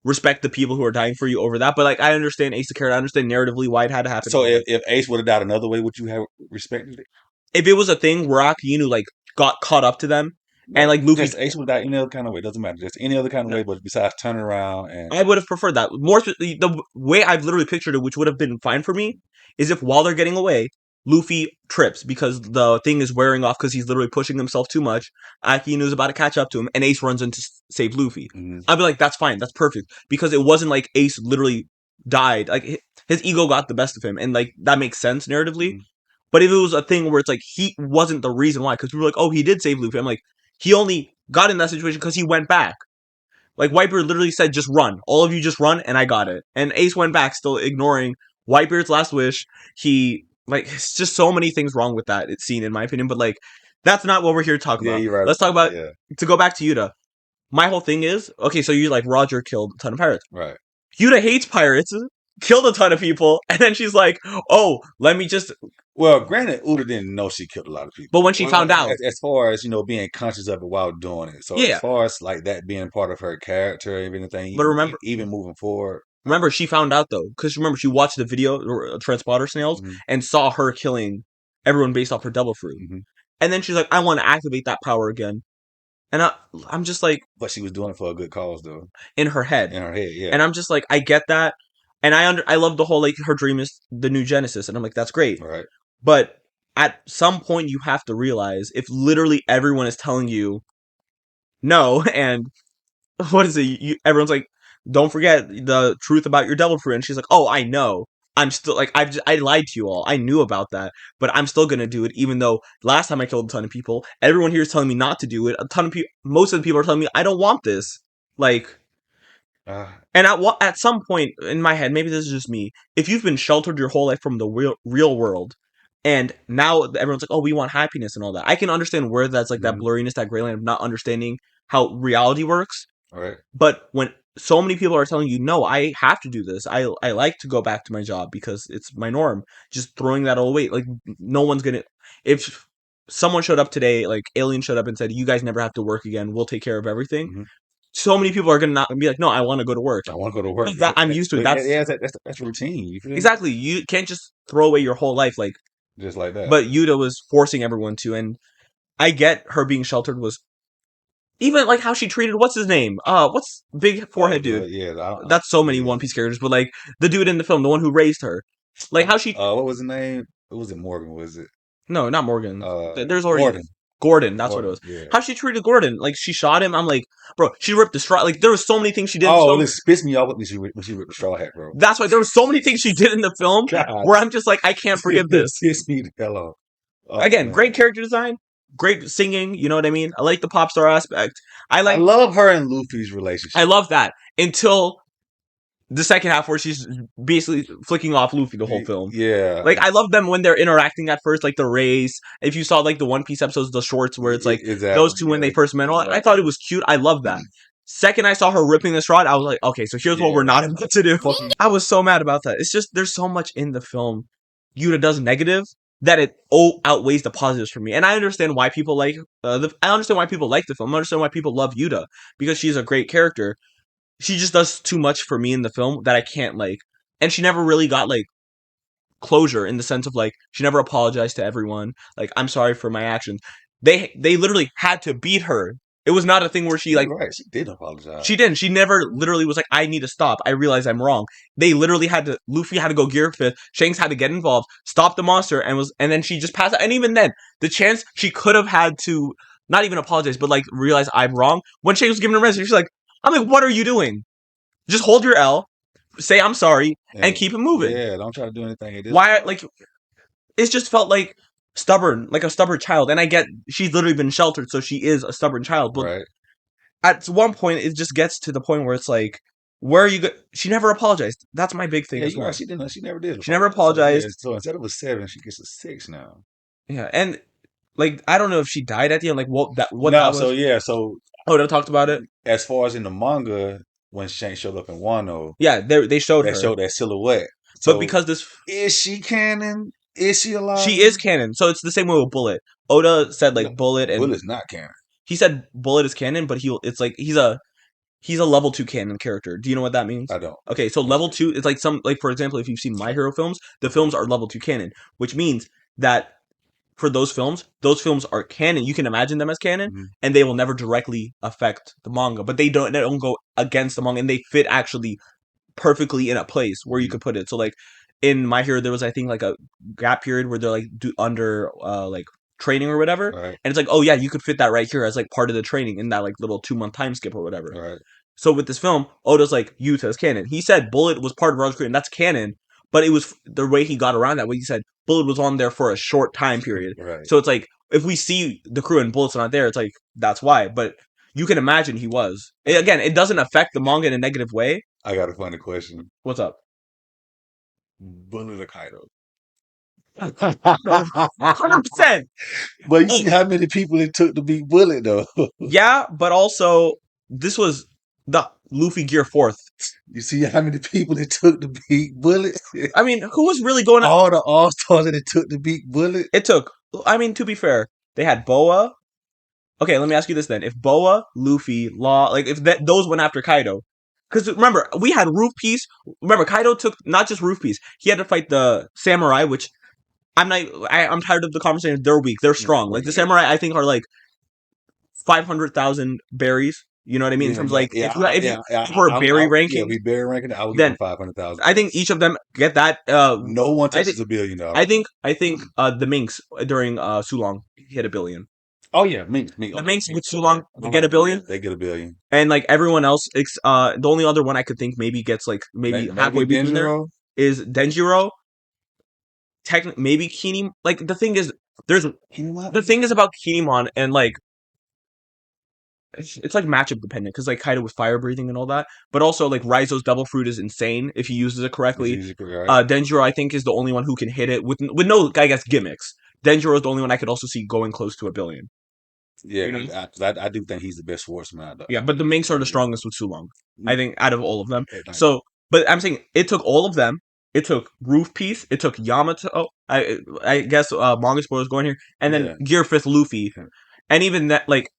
respect the people who are dying for you over that? But like I understand Ace the character, I understand narratively why it had to happen and So all that. if Ace would have died another way, would you have respected it? If it was a thing where Akainu like got caught up to them and No, like Luffy, just Ace would have died any other kind of way. Doesn't matter. Just any other kind of way, but besides turning around and I would have preferred that. The way I've literally pictured it, which would have been fine for me, is if while they're getting away, Luffy trips because the thing is wearing off because he's literally pushing himself too much. Akinu's about to catch up to him, and Ace runs in to save Luffy. mhm, I'd be like, that's fine, that's perfect, because it wasn't like Ace literally died. Like his ego got the best of him, and like that makes sense narratively. mhm. But if it was a thing where it's like he wasn't the reason why, because we were like, oh, he did save Luffy. I'm like, he only got in that situation because he went back. Like Whitebeard literally said, "Just run, all of you, just run," and I got it. And Ace went back, still ignoring Whitebeard's last wish. He like it's just so many things wrong with that scene, in my opinion. But like, that's not what we're here to talk Yeah, about. you're right Let's talk about that. about Yeah, to go back to Yuta. My whole thing is okay. So you like Roger killed a ton of pirates. right. Yuta hates pirates, killed a ton of people, and then she's like, "Oh, let me just." Well, granted, Uda didn't know she killed a lot of But people. when she Well, found out, as far as being conscious of it while doing it. So as yeah. far as like that being part of her character and anything, But even moving forward. remember, she found out though, because remember she watched the video, Transporter Snails, Hmm. and saw her killing everyone based off her devil fruit. Hmm. And then she's like, I want to activate that power again. And I'm just like, But she was doing it for a good cause, though. in her head. In her head, yeah. And I'm just like, I get that. And I love the whole, like, her dream is the new Genesis. And I'm like, that's great. Right. But at some point, you have to realize if literally everyone is telling you no, and what is it? Everyone's like, don't forget the truth about your devil fruit. And she's like, oh, I know. I'm still like, I lied to you all. I knew about that, but I'm still gonna do it, even though last time I killed a ton of people. Everyone here is telling me not to do it. A ton of people, most of the people are telling me I don't want this. Like, Uh, and at some point in my head, maybe this is just me. If you've been sheltered your whole life from the real world, and now everyone's like, oh, we want happiness and all that. I can understand where that's like that mhm. blurriness, that gray line of not understanding how reality works. Right. But when so many people are telling you, no, I have to do this. I like to go back to my job because it's my norm. Just throwing that all away. Like no one's gonna if someone showed up today, like Alien showed up and said, you guys never have to work again. We'll take care of everything. Hmm. So many people are gonna not be like, no, I want to go to work. I want to go to work. That I'm used to it. But That's yeah, that's routine. You feel me? exactly. You can't just throw away your whole life like. Just like that. But Yuta was forcing everyone to, and I get her being sheltered was even like how she treated what's his name? What's big forehead dude? Yeah, That's so many yeah. One Piece characters, but like the dude in the film, the one who raised her, like how she What was the name? It wasn't Morgan, was it? no, not Morgan. There's already Gordon. Gordon. That's what it Gordon. was. Yeah. How she treated Gordon, like she shot him. I'm like, bro, she ripped the straw. Like there was so many things she did in the Oh, film. this pissed me off when she ripped the straw hat, bro. That's why there were so many things she did in the film God, where I'm just like, I can't forgive this. pissed me the hell off. Oh Again, man, great character design, great singing. You know what I mean? I like the pop star aspect. I I like, love her and Luffy's I relationship. love that until the second half where she's basically flicking off Luffy the whole film. Yeah, Like I love them when they're interacting at first, like the race. If you saw like the One Piece episodes, the shorts where it's like those exactly. two when Yeah, they first met, I right. thought it was cute. I love that. Second, I saw her ripping this rod. I was like, okay, so here's what Yeah, we're not about to do. fucking I was so mad about that. It's just there's so much in the film Yuta does negative that it outweighs the positives for me. And I understand why people like I understand why people like the film. I understand why people love Yuta because she's a great character. She just does too much for me in the film that I can't like. And she never really got like closure in the sense of like she never apologized to everyone. Like I'm sorry for my actions. They literally had to beat her. It was not a thing where she like you're right. She did apologize. she didn't. She never literally was like, I need to stop. I realize I'm wrong. They literally had to Luffy had to go gear fifth, Shanks had to get involved, stop the monster, and then she just passed out. And even then, the chance she could have had to not even apologize, but like realize I'm wrong. When Shanks was giving her a message, she's like, I'm like, what are you doing? Just hold your L, say I'm sorry, and And keep it moving. yeah, don't try to do anything at this Why point. like it just felt like stubborn, like a stubborn child. And I get she's literally been sheltered, so she is a stubborn child. But Right. at one point, it just gets to the point where it's like, where are you? She never apologized. That's my big thing Yeah, as you're right. well. She didn't. She never did She never apologize. So yeah, apologized. so instead of a 7, she gets a 6 now. Yeah, and like I don't know if she died at the end. Like what No, that so was. yeah, so Oh, they talked about it. as far as in the manga, when Shanks showed up in Wano, Yeah, they showed that her. showed that silhouette. But So because this is she canon? Is she she is alive? canon, so it's the same way with Bullet. Oda said No, like Bullet and Bullet's not canon. he said Bullet is canon, but it's like he's a level 2 canon character. Do you know what that means? I don't. Okay, so level 2 is like some like for example, if you've seen My Hero films, the films are level 2 canon, which means that for those films are canon. You can imagine them as canon, Mhm. and they will never directly affect the manga, but they don't go against the manga, and they fit actually perfectly in a place where you Mhm. could put it. So like in My Hero, there was I think like a gap period where they're like under like training or whatever, Right. and it's like oh yeah, you could fit that right here as like part of the training in that like little 2 month time skip or whatever. Right. So with this film, Oda's like Yuta is canon. He said Bullet was part of Roger's crew, and that's canon. But it was the way he got around that. Way he said Bullet was on there for a short time period. Right. So it's like if we see the crew and Bullet's not there, it's like that's why. But you can imagine he was. Again, it doesn't affect the manga in a negative way. I got a funny question. What's up? Bullet or Kaido? No, 100%. But you see Hey, how many people it took to beat Bullet, though. yeah, but also this was the Luffy Gear Fourth. You see how many people it took to beat Bullet. I mean, who was really going? All the All Stars that it took to beat Bullet. It took. I mean, to be fair, they had Boa. Okay, let me ask you this then: if Boa, Luffy, Law, like if those went after Kaido, because remember we had Roof Piece. Remember Kaido took not just Roof Piece; he had to fight the samurai, which I'm not. I'm tired of the conversation. They're weak. They're strong. Like the samurai, I think are like 500,000 berries. You know what I mean? In Yeah, terms of yeah, like yeah, if you yeah. for a berry Yeah, ranking, we bear ranking. I will give then him 500,000 I think berries. each of them get that. No one I think touches $1 billion. I think the Minx during Sulong hit 1 billion. Oh yeah, me. The Okay, Minx me. with Yeah, Sulong get 1 billion. they get $1 billion. And like everyone else, the only other one I could think maybe gets like maybe Maybe halfway between there Denjiro. is Denjiro. Technically, maybe Kini. Like the thing is, there's You know what? the thing is about Kinemon and like it's like matchup dependent because like Kaido with fire breathing and all that, but also like Raizo's double fruit is insane if he uses it It's correctly. easy, right? Denjiro I think is the only one who can hit it with no I guess gimmicks. Denjiro is the only one I could also see going close to 1 billion. Yeah, You know, 'cause I do think he's the best swordsman out yeah, but the Minks are the of strongest with Sulong. I think out of all of them. everything. So, but I'm saying it took all of them. It took Roof Piece. It took Yamato. I guess manga spoilers going here, and then Yeah. Gear Fifth Luffy, and even that like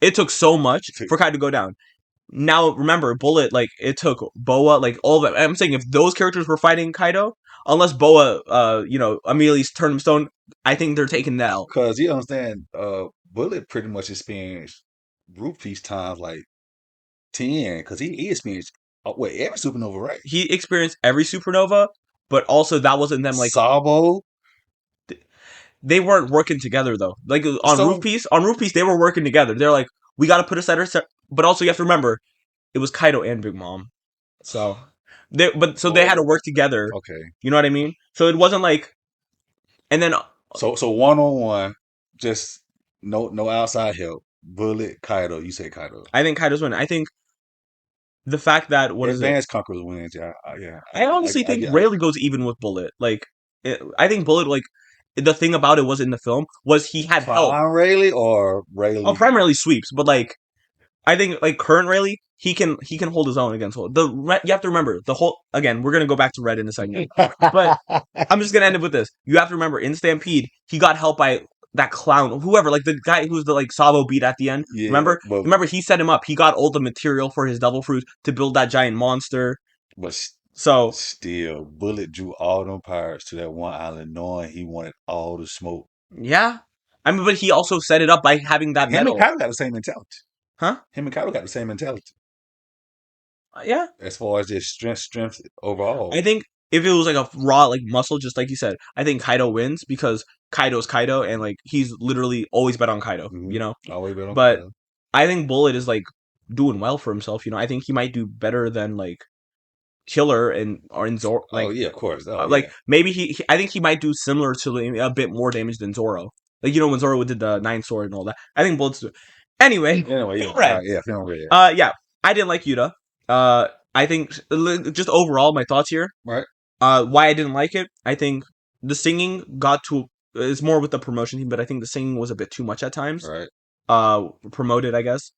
it took so much for Kai to go down. Now remember, Bullet like it took Boa like all of them. I'm saying if those characters were fighting Kaido, unless Boa immediately turned him stone, I think they're taking that out. Because you understand, Bullet pretty much experienced Roof Piece times like 10, because he experienced every supernova, right? He experienced every supernova, but also that wasn't them like Sabo. they weren't working together though. Like So, On Roof Piece, they were working together. They're like, we got to put a center, but also you have to remember it was Kaido and Big Mom, so they had boy, to work together. okay. You know what I mean? So it wasn't like, and then So 1-on-1, just no outside help. Bullet, Kaido. You say Kaido. I think Kaido's winning. I think the fact that what is it? Advanced Conquerors wins. Yeah, yeah. I honestly I think get. rarely goes even with Bullet. Like, I think Bullet like the thing about it was in the film was he had help. Prime Rayleigh or Oh, Rayleigh? primarily sweeps, but like I think like current Rayleigh, he can hold his own against you have to remember the whole again, we're gonna go back to Red in a second. But I'm just gonna end it with this. You have to remember in Stampede, he got helped by that clown, whoever, like the guy who's the like Sabo beat at the end. Yeah, Remember? Remember he set him up. He got all the material for his devil fruit to build that giant monster. but So still, Bullet drew all them pirates to that one island, knowing he wanted all the smoke. yeah. I mean, but he also set it up by having that Him and medal. Kaido got the same mentality. Huh? Him and Kaido got the same mentality Yeah. as far as just strength overall. I think if it was like a raw like muscle, just like you said, I think Kaido wins because Kaido's Kaido and like he's literally always bet on Kaido, Mm-hmm. you know? Always been on But Kaido. I think Bullet is like doing well for himself, you know. I think he might do better than like Killer and or in Zoro Oh yeah, of course. Oh like yeah. maybe I think he might do similar to a bit more damage than Zoro. Like you know when Zoro did the nine sword and all that. I think Bullet's anyway. Anyway, yeah, Red. yeah, film red. Yeah, I didn't like Yuta. I think just overall my thoughts here. Right, Why I didn't like it, I think the singing got to is more with the promotion team, but I think the singing was a bit too much at times. right. Promoted, I guess.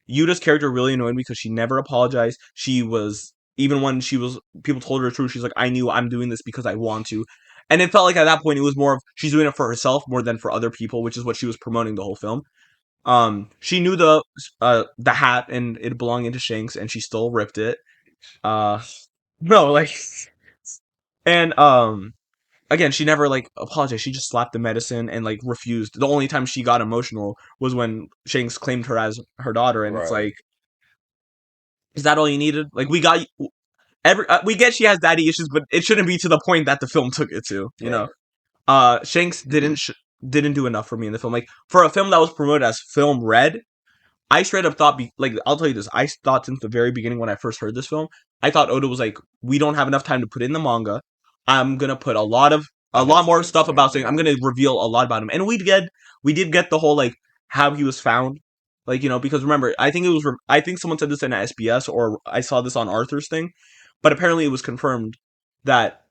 Yuta's character really annoyed me because she never apologized. She was even when she was people told her the truth, she's like, I knew I'm doing this because I want to. And it felt like at that point it was more of she's doing it for herself more than for other people, which is what she was promoting the whole film. She knew the hat and it belonging to Shanks, and she still ripped it. Uh, no, like, and again, she never like apologized. She just slapped the medicine and like refused. The only time she got emotional was when Shanks claimed her as her daughter, and it's Right. like, is that all you needed? Like, we get she has daddy issues, but it shouldn't be to the point that the film took it to. You know, Right. Shanks didn't do enough for me in the film. Like for a film that was promoted as film red, I straight up thought, like, I'll tell you this. I thought since the very beginning when I first heard this film, I thought Oda was like, we don't have enough time to put in the manga. I'm gonna put a I had lot to more say the stuff same about saying I'm thing. gonna reveal a lot about him, and we did get the whole like how he was found, like because remember I think someone said this in SBS or I saw this on Arthur's thing, but apparently it was confirmed that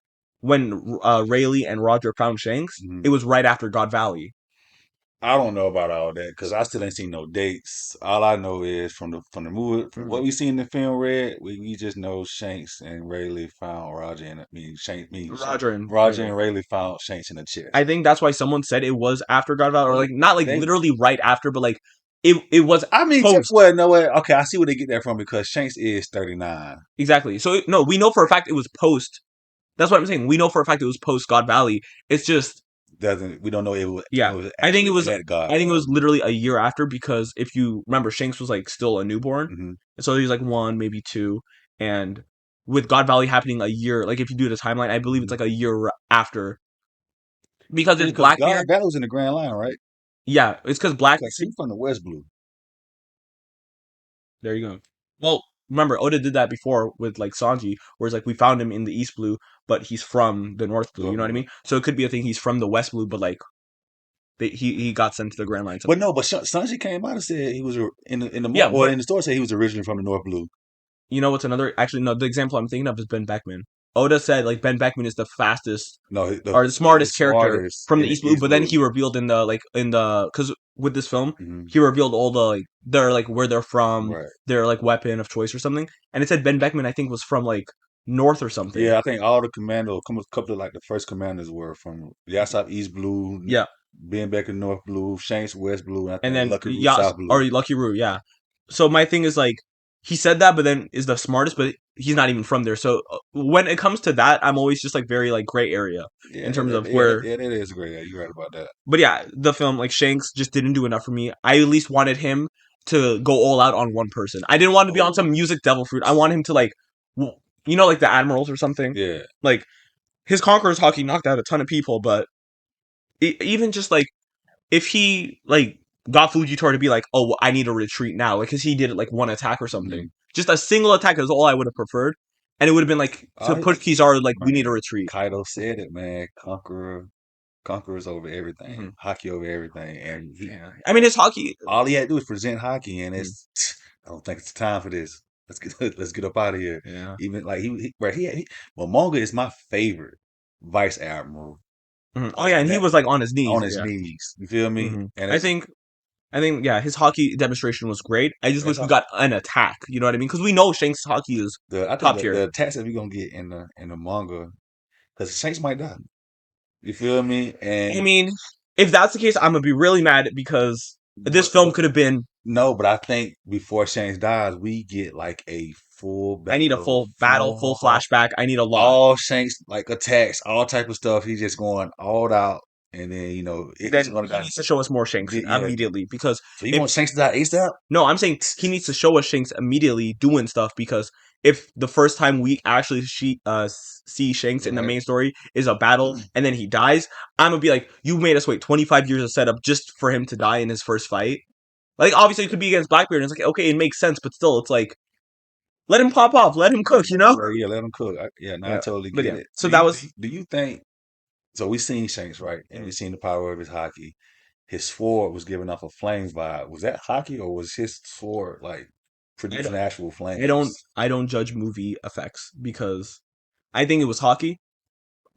when Rayleigh and Roger found Shanks, Mhm. it was right after God Valley. I don't know about all that because I still ain't seen no dates. All I know is from the movie, from Mm-hmm. what we seen in the film, Red. We just know Shanks and Rayleigh found Roger and Shanks, Roger and Roger Rayleigh. and Rayleigh found Shanks in the I chest. think that's why someone said it was after God Valor, or Well, like not like they, literally right after, but like it was I mean, post well, no way. Okay, I see where they get that from because Shanks is 39. exactly. So no, we know for a fact it was post. That's what I'm saying. We know for a fact it was post God Valley. It's just Doesn't we don't know it yeah. was I think it actually was at God I think it was Valley. literally a year after because if you remember, Shanks was like still a newborn, Hmm. so he's like one maybe two, and with God Valley happening a year, like if you do the timeline, I believe it's Hmm. like a year after because Yeah, it's because Blackbeard. God Valley was in the Grand Line, right? Yeah, it's because Black. Because he's from the West Blue. There you go. Well, remember Oda did that before with like Sanji, where it's like we found him in the East Blue, but he's from the North Blue. You North know what I Blue. mean? So it could be a thing he's from the West Blue, but like he got sent to the Grand Line. But no, but Sanji came out and said he was in the Yeah, or but in the story said he was originally from the North Blue. you know what's another? Actually, no. The example I'm thinking of is Ben Beckman. Oda said like Ben Beckman is the fastest No, or the the smartest character smartest from in the the East Blue, East but then Blue. he revealed in the because with this film Hmm. he revealed all the like their like where they're from, Right. their like weapon of choice or something, and it said Ben Beckman I think was from like North or something. Yeah, I think all the commando, a couple of like the first commanders were from Yasop East Blue, Yeah, Ben Becker North Blue, Shanks West Blue, and I and think then Lucky Root yeah, South Blue. or Lucky Roo, yeah. So my thing is like he said that, but then is the smartest, but he's not even from there. So when it comes to that, I'm always just like very like gray area in terms of where. Yeah, that is great. Yeah, you're right about that. But yeah, the film like Shanks just didn't do enough for me. I at least wanted him to go all out on one person. I didn't want to be on Oh, some music devil fruit. I want him to like, like the admirals or something. yeah. Like his Conqueror's hockey knocked out a ton of people, but even just like if he like got Fujitora to be like, oh, I need to retreat now, like because he did it like one attack or something. Hmm. Just a single attack is all I would have preferred, and it would have been like to Oh, push Kizaru like we need to man. retreat. Kaido said it, man. Conquerors over Hmm everything, hockey over everything, and Yeah, I mean his hockey. all he had to do is present hockey, and Mhm. it's I don't think it's time for this. Let's get up out of here. Yeah. Even like well, Monga is my favorite vice admiral. Oh Like yeah, and he that was like on his knees. on his Yeah. knees. You feel me? And I it's think yeah, his hockey demonstration was great. I just that's wish we all. got an attack. You know what I mean? Because we know Shanks' hockey is I think top tier. the attacks that we're gonna get in the manga because Shanks might die. You feel me? I And mean, if that's the case, I'm gonna be really mad because this film but could have been. no, but I think before Shanks dies, we get like a full I need a battle, full battle, full flashback. I need a lot. all Shanks like attacks, all type of stuff. He's just going all out, and then it's Then gonna he die. needs to show us more Shanks Yeah. immediately because So you if want Shanks to die ASAP? no, I'm saying he needs to show us Shanks immediately doing stuff because if the first time we actually see Shanks in the Right. main story is a battle and then he dies, I'm gonna be like, you made us wait 25 years of setup just for him to die in his first fight. Like, obviously, it could be against Blackbeard, and it's like, okay, it makes sense, but still, it's like, let him pop off, let him cook, you know? Yeah, let him cook. Yeah, no, I Yeah, totally but get yeah, it. so that was. Do you think so? We seen Shanks, right? And we seen the power of his hockey. His sword was giving off a flame vibe. Was that hockey or was his sword like I producing don't, actual flames? I don't judge movie effects because I think it was hockey,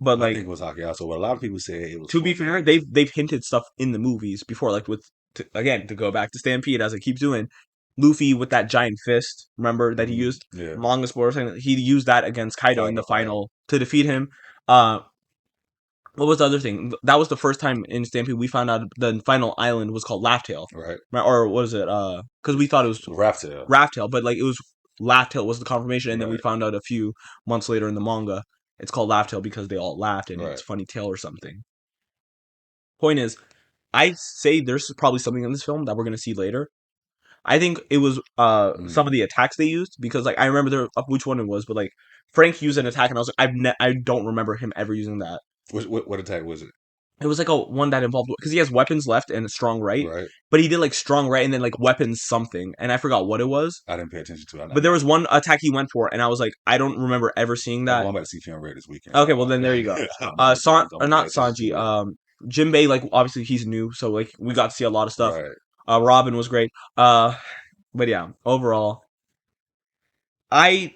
but I like think it was hockey also, but a lot of people said it was to be sword. fair, they've hinted stuff in the movies before, like with again to go back to Stampede as I keep doing. Luffy with that giant fist. Remember that he Hmm. used Yeah. manga sport. He used that against Kaido in the Kaido. Right. final to defeat him. Uh, what was the other thing? That was the first time in Stampede we found out the final island was called Laugh-Tail. Right. Right? Or what is it? Because we thought it was Raftel. Raft-Tail, but like it was Laugh-Tail was the confirmation, and then we Right. found out a few months later in the manga it's called Laugh-Tail because they all laughed and it's Right. funny tail or something. Point is, I say there's probably something in this film that we're gonna see later. I think it was Mm. some of the attacks they used because like I remember which one it was, but like Frank used an attack and I was like I don't remember him ever using that. What attack was it? It was like a one that involved because he has weapons left and a strong right, Right. but he did like strong right and then like weapons something and I forgot what it was. I didn't pay attention to it. But there was one attack he went for and I was like I don't remember ever seeing I'm that. going back to see Film Red this weekend. Okay, well then there you go. I'm gonna pay Not attention Sanji. to it. Jinbei like obviously he's new, so like we got to see a lot of stuff. Right. Robin was great. But yeah, overall, I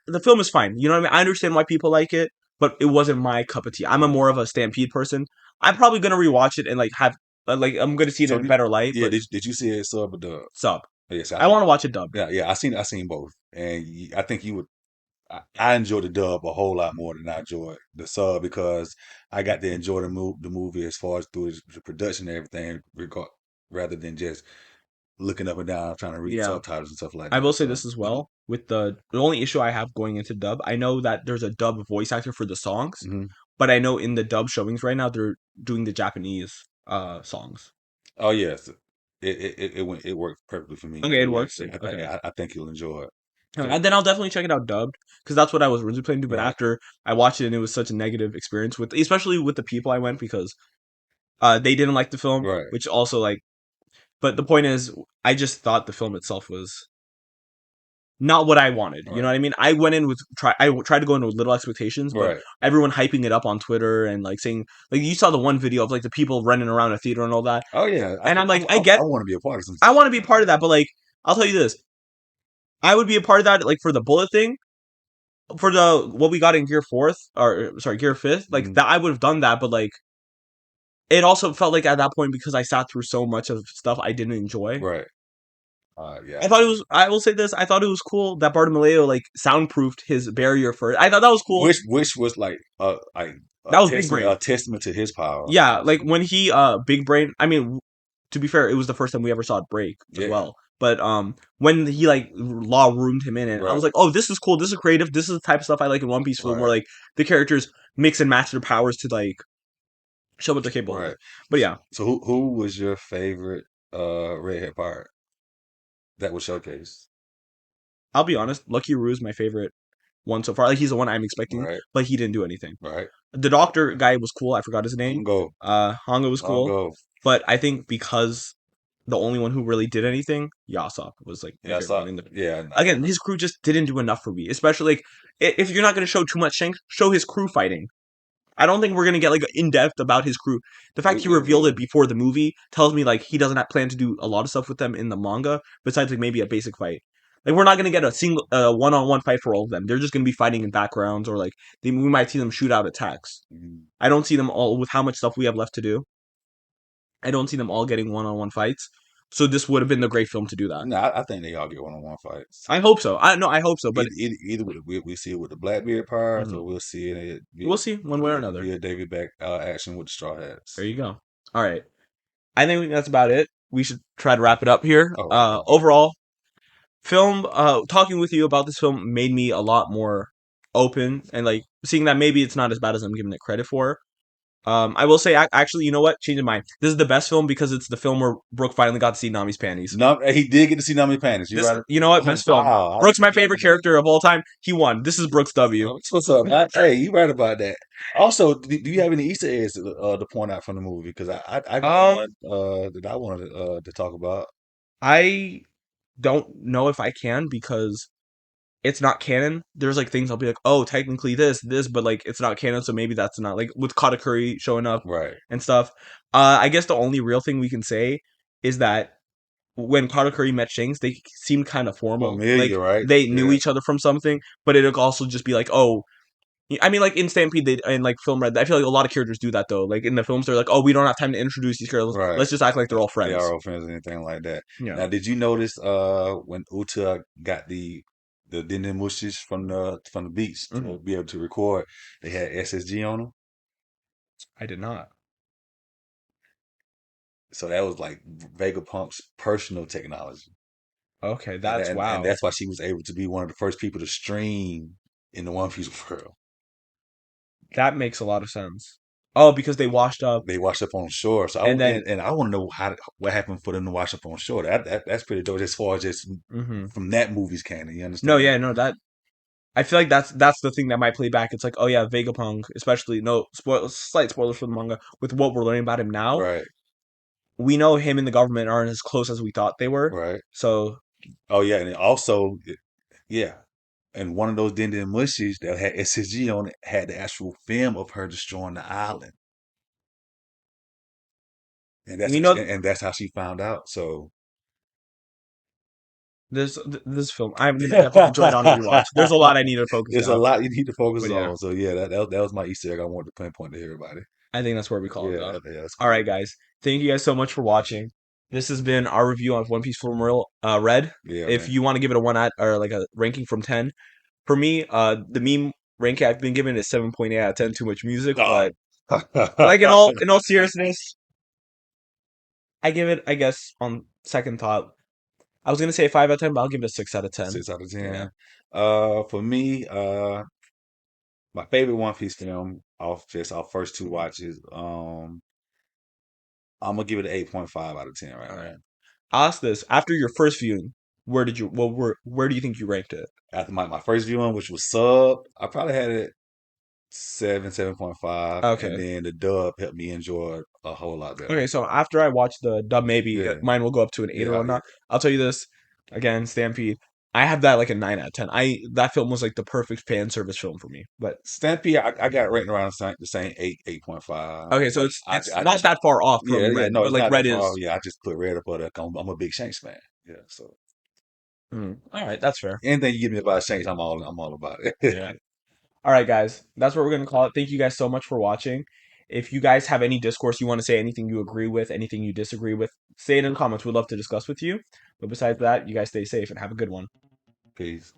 the film is fine. You know what I mean? I understand why people like it, but it wasn't my cup of tea. I'm a Mm. more of a Stampede person. I'm probably gonna rewatch it and like have like I'm gonna see it So in a better light, yeah, but did you see it sub or dub? sub. Yes, I want to watch it dubbed. yeah. I seen both, and I think you would. I enjoyed the dub a whole lot more than I enjoyed the sub because I got to enjoy the movie as far as through the production and everything, rather than just looking up and down trying to read Yeah. subtitles and stuff like I that. will say So this as well. With the only issue I have going into dub, I know that there's a dub voice actor for the songs, mhm. but I know in the dub showings right now they're doing the Japanese songs. Oh yes, it worked perfectly for me Okay, it too. Like I works. say, Okay. I think you'll enjoy it. So And then I'll definitely check it out dubbed because that's what I was originally planning to do. But right, after I watched it, and it was such a negative experience with, especially with the people I went because they didn't like the film, right, which also like. But the point is, I just thought the film itself was not what I wanted. You know right, what I mean? I tried to go in with little expectations, but right. everyone hyping it up on Twitter and like saying like you saw the one video of like the people running around a theater and all that, Oh yeah, and I'm like, I want to be a part of some. I want to be part of that, but like I'll tell you this, I would be a part of that like for the bullet thing, for the what we got in Gear Fourth or sorry Gear Fifth, like Mhm. that I would have done that, but like it also felt like at that point because I sat through so much of stuff I didn't enjoy. Right. Yeah, I I thought it see. was. I will say this. I thought it was cool that Bartolomeo like soundproofed his barrier first. I thought that was cool. Which was like That was big brain. a testament to his power. Yeah, like Honestly, when he big brain. I mean, to be fair, it was the first time we ever saw it break as yeah, well. But when he like law roomed him in, and I was right, like, oh, this is cool. This is creative. This is the type of stuff I like in One Piece film, where right, like the characters mix and match their powers to like show what they're capable of. right. But yeah, So who was your favorite redhead pirate that was showcased? I'll be honest. Lucky Roo is my favorite one so far. Like he's the one I'm expecting, Right, but he didn't do anything. right. The doctor guy was cool. I forgot his name. Hongo, Hongo was cool, Hongo. but I think because the only one who really did anything, Yasop was like my Yeah, I favorite saw. one. Yeah, Again, his crew just didn't do enough for me. Especially like if you're not going to show too much Shanks, show his crew fighting. I don't think we're gonna get like in depth about his crew. The fact he we revealed it will. before the movie tells me like he doesn't have plan to do a lot of stuff with them in the manga besides like maybe a basic fight. Like we're not gonna get a single one-on-one fight for all of them. They're just gonna be fighting in backgrounds or like we might see them shoot out attacks. Mhm. I don't see them all with how much stuff we have left to do. I don't see them all getting one-on-one fights. So this would have been the great film to do that. No, I think they all get one-on-one fights. I hope so. I no, I hope so. But Either we see it with the Blackbeard pirates, mhm. or we'll see it We'll see one way or another. via David Beck action with the Straw There Hats. you go. All right. I think that's about it. We should try to wrap it up here. All right, all right. Overall, film talking with you about this film made me a lot more open and like seeing that maybe it's not as bad as I'm giving it credit for. I will say actually, you know what? Changing my mind. This is the best film because it's the film where Brooke finally got to see Nami's panties. No, he did get to see Nami Pandas. You This right? you know what? Oh Best film. wow! Brooke's my favorite character of all time. He won. This is Brooke's W. What's up? Hey, you right about that. Also, do you have any Easter eggs to point out from the movie? Because I got Um, one that I wanted to talk about. I don't know if I can because it's not canon. There's like things I'll be like, oh, technically this, but like it's not canon, so maybe that's not like with Katakuri showing up Right. and stuff. I guess the only real thing we can say is that when Katakuri met Shanks, they seemed kind of formal, like Familiar, right? they knew Yeah. each other from something. But it'll also just be like, oh, I mean, like in Stampede, they and like Film Red, I feel like a lot of characters do that though. Like in the films, they're like, "Oh, we don't have time to introduce these characters. Right. Let's just act like they're all They are friends." all friends or anything like that. Yeah, Now, did you notice when Uta got the Dendemushes from the beach hmm to be able to record, they had SSG on them. I did not. So that was like Vegapunk's personal technology. Okay, And, that's and wow. that's why she was able to be one of the first people to stream in the One Piece world. That makes a lot of sense. Oh, because they washed up, They washed up on shore. So and then and I want to know what happened for them to wash up on shore. That's pretty dope as far as just hmm from that movie's canon. You no, understand? yeah, no, that I feel like that's the thing that might play back. It's like, oh yeah, Vegapunk, especially no slight spoilers for the manga. With what we're learning about him now, Right, we know him and the government aren't as close as we thought they were. right. So Oh yeah, and also yeah, and one of those Denden mushies that had SSG on it had the actual film of her destroying the island, and we know and that's how she found out. So this film. I'm gonna definitely enjoy it on a rewatch. There's a lot I need to focus it's a on, lot you need to focus but yeah, on. So yeah, that was my Easter egg I wanted to pinpoint to everybody. I think that's where we call it Yeah, though. that's All right, cool. guys, thank you guys so much for watching. This has been our review of One Piece Film Real Red. Yeah, If man. you want to give it a one at or like a ranking from 10, for me, the meme ranking I've been given is 7.8 out of 10. Too much music, Oh. but like in all seriousness, I give it, I guess, on second thought. I was gonna say 5 out of 10, but I'll give it a 6 out of 10. 6 out of 10. Yeah. For me, my favorite One Piece film off just our first two watches, I'm gonna give it an 8.5 out of 10 right All now. right. I'll ask this: after your first viewing, where do you think you ranked it? After my first viewing, which was sub, I probably had it 7.5, and Okay. then the dub helped me enjoy it a whole lot better. Okay, so after I watch the dub, maybe Yeah, mine will go up to an 8 or yeah, whatnot. I'll tell you this again, Stampede. I have that like a 9 out of 10. I That film was like the perfect fan service film for me. But Stampede, I got rated around the same 8.5, okay, so but it's not that far off yeah, from yeah, Red, no, but it's like not Red that far off. is. Yeah, I just put red up on it. I'm a big Shanks fan. Yeah, so All right, that's fair. anything you give me about Shanks, I'm all about it. Yeah. All right, guys, that's what we're gonna call it. Thank you guys so much for watching. If you guys have any discourse you want to say, anything you agree with, anything you disagree with, say it in the comments. We'd love to discuss with you. But besides that, you guys stay safe and have a good one. Peace.